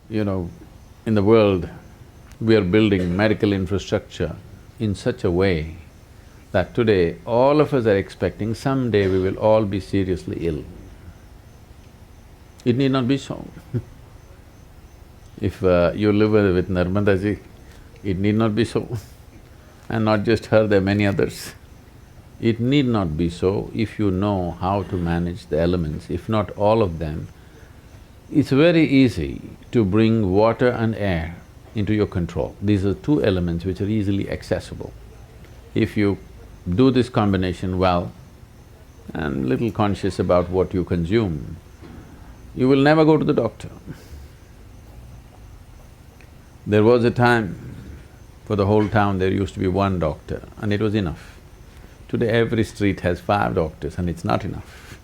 You know, in the world, we are building medical infrastructure in such a way that today all of us are expecting someday we will all be seriously ill. It need not be so. If you live with Narmada ji, it need not be so. And not just her, there are many others. It need not be so if you know how to manage the elements, if not all of them. It's very easy to bring water and air into your control. These are two elements which are easily accessible. If you do this combination well and little conscious about what you consume, you will never go to the doctor. There was a time, for the whole town there used to be one doctor and it was enough. Today every street has 5 doctors and it's not enough.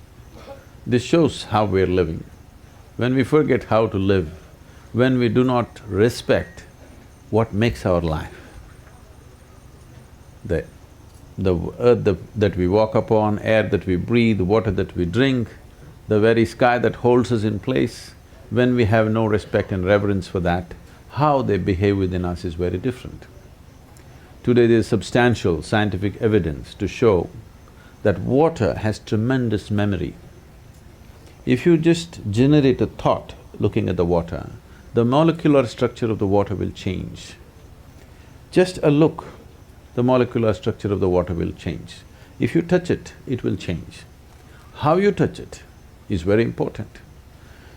This shows how we're living. When we forget how to live, when we do not respect what makes our life, the earth that we walk upon, air that we breathe, water that we drink, the very sky that holds us in place, when we have no respect and reverence for that, how they behave within us is very different. Today there is substantial scientific evidence to show that water has tremendous memory. If you just generate a thought looking at the water, the molecular structure of the water will change. Just a look, the molecular structure of the water will change. If you touch it, it will change. How you touch it is very important.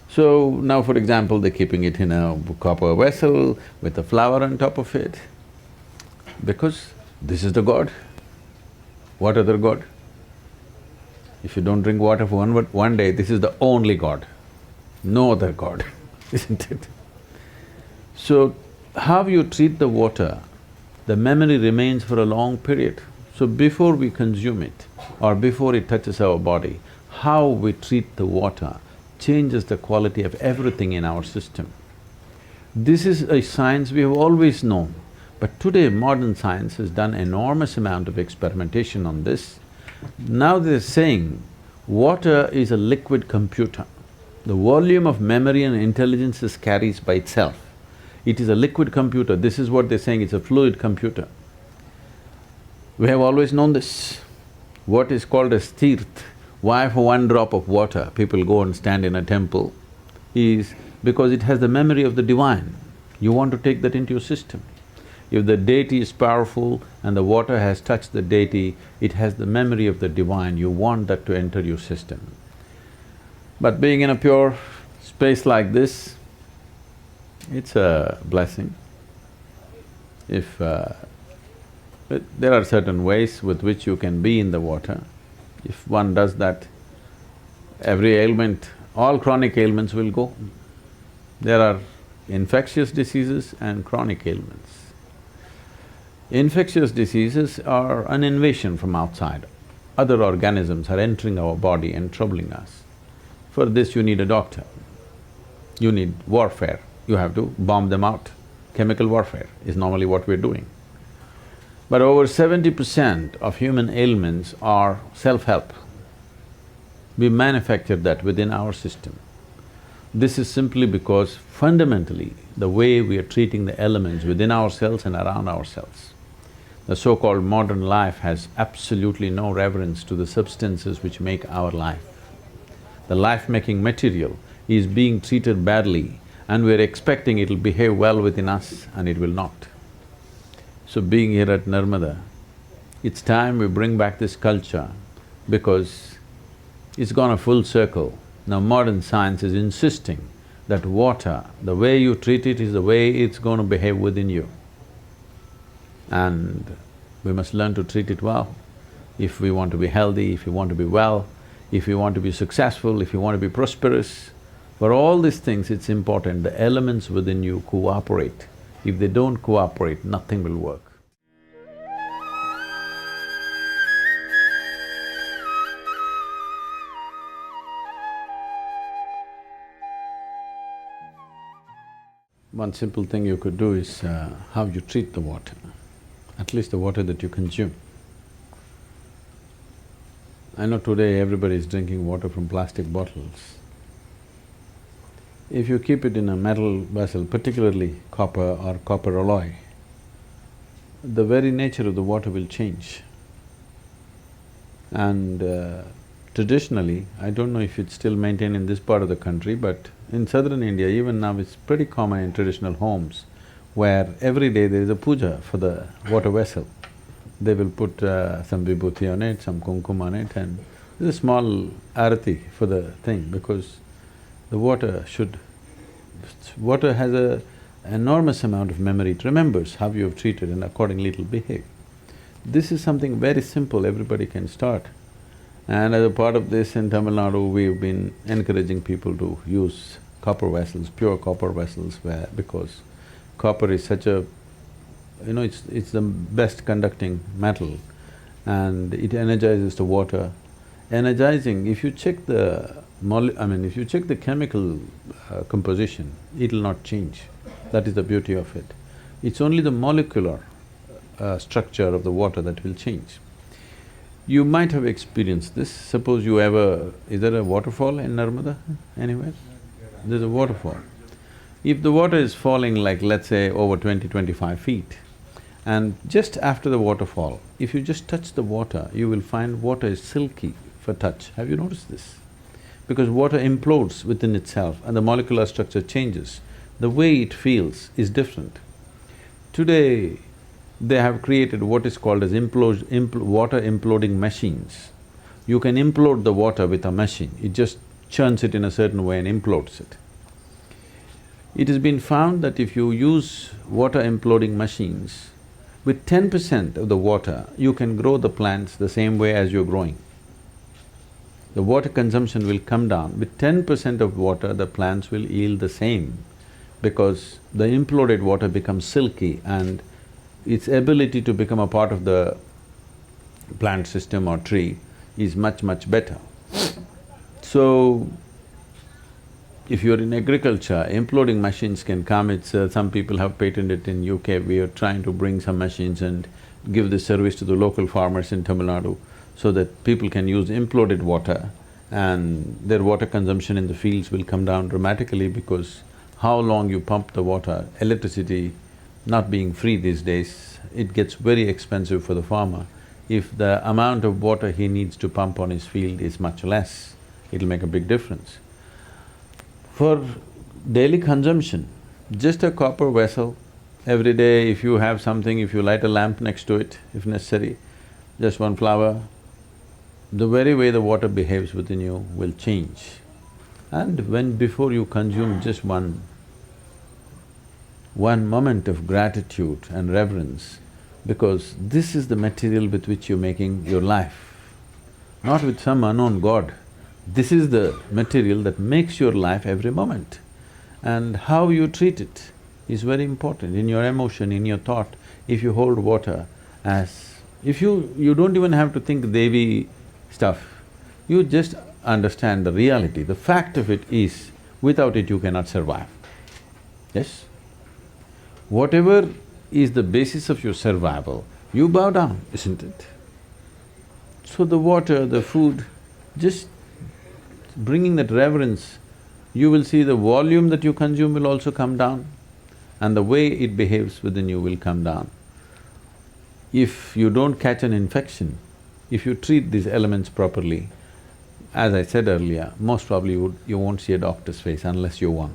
So now for example, they're keeping it in a copper vessel with a flower on top of it, because this is the God. What other God? If you don't drink water for one day, this is the only God, no other God, isn't it? So, how you treat the water, the memory remains for a long period. So before we consume it or before it touches our body, how we treat the water changes the quality of everything in our system. This is a science we have always known, but today modern science has done enormous amount of experimentation on this. Now they're saying water is a liquid computer. The volume of memory and intelligence it carries by itself. It is a liquid computer, this is what they're saying, it's a fluid computer. We have always known this. What is called as tirth, why for one drop of water people go and stand in a temple, is because it has the memory of the divine. You want to take that into your system. If the deity is powerful and the water has touched the deity, it has the memory of the divine, you want that to enter your system. But being in a pure space like this, it's a blessing. If… there are certain ways with which you can be in the water. If one does that, every ailment, all chronic ailments will go. There are infectious diseases and chronic ailments. Infectious diseases are an invasion from outside. Other organisms are entering our body and troubling us. For this you need a doctor. You need warfare, you have to bomb them out. Chemical warfare is normally what we're doing. But over 70% of human ailments are self-help. We manufacture that within our system. This is simply because fundamentally, the way we are treating the elements within ourselves and around ourselves. The so-called modern life has absolutely no reverence to the substances which make our life. The life-making material is being treated badly and we're expecting it'll behave well within us and it will not. So being here at Narmada, it's time we bring back this culture because it's gone a full circle. Now modern science is insisting that water, the way you treat it is the way it's going to behave within you. And we must learn to treat it well. If we want to be healthy, if we want to be well, if we want to be successful, if we want to be prosperous, for all these things it's important the elements within you cooperate. If they don't cooperate, nothing will work. One simple thing you could do is how you treat the water, at least the water that you consume. I know today everybody is drinking water from plastic bottles. If you keep it in a metal vessel, particularly copper or copper alloy, the very nature of the water will change. And traditionally, I don't know if it's still maintained in this part of the country, but in southern India, even now it's pretty common in traditional homes, where every day there is a puja for the water vessel. They will put some vibhuti on it, some kumkum on it, and there's a small arati for the thing, because the water should… water has a enormous amount of memory, it remembers how you have treated and accordingly it'll behave. This is something very simple, everybody can start. And as a part of this, in Tamil Nadu, we've been encouraging people to use copper vessels, pure copper vessels, because copper is such a… it's the best conducting metal and it energizes the water. Energizing, if you check the if you check the chemical composition, it'll not change. That is the beauty of it. It's only the molecular structure of the water that will change. You might have experienced this. Suppose you ever… is there a waterfall in Narmada anywhere? There's a waterfall. If the water is falling like, let's say, over 20-25 feet, and just after the waterfall, if you just touch the water, you will find water is silky for touch. Have you noticed this? Because water implodes within itself and the molecular structure changes. The way it feels is different. Today, they have created what is called as water imploding machines. You can implode the water with a machine, it just churns it in a certain way and implodes it. It has been found that if you use water imploding machines, with 10% of the water, you can grow the plants the same way as you're growing. The water consumption will come down. With 10% of water, the plants will yield the same, because the imploded water becomes silky and its ability to become a part of the plant system or tree is much, much better. So, if you're in agriculture, imploding machines can come. It's… some people have patented it in UK. We are trying to bring some machines and give this service to the local farmers in Tamil Nadu, so that people can use imploded water and their water consumption in the fields will come down dramatically, because how long you pump the water, electricity not being free these days, it gets very expensive for the farmer. If the amount of water he needs to pump on his field is much less, it'll make a big difference. For daily consumption, just a copper vessel, every day if you have something, if you light a lamp next to it, if necessary, just one flower, the very way the water behaves within you will change. And before you consume just one moment of gratitude and reverence, because this is the material with which you're making your life, not with some unknown god. This is the material that makes your life every moment. And how you treat it is very important in your emotion, in your thought. If you hold water as… if you don't even have to think Devi stuff, you just understand the reality. The fact of it is, without it you cannot survive. Yes? Whatever is the basis of your survival, you bow down, isn't it? So the water, the food, just bringing that reverence, you will see the volume that you consume will also come down and the way it behaves within you will come down. If you don't catch an infection, if you treat these elements properly, as I said earlier, most probably you won't see a doctor's face unless you're one.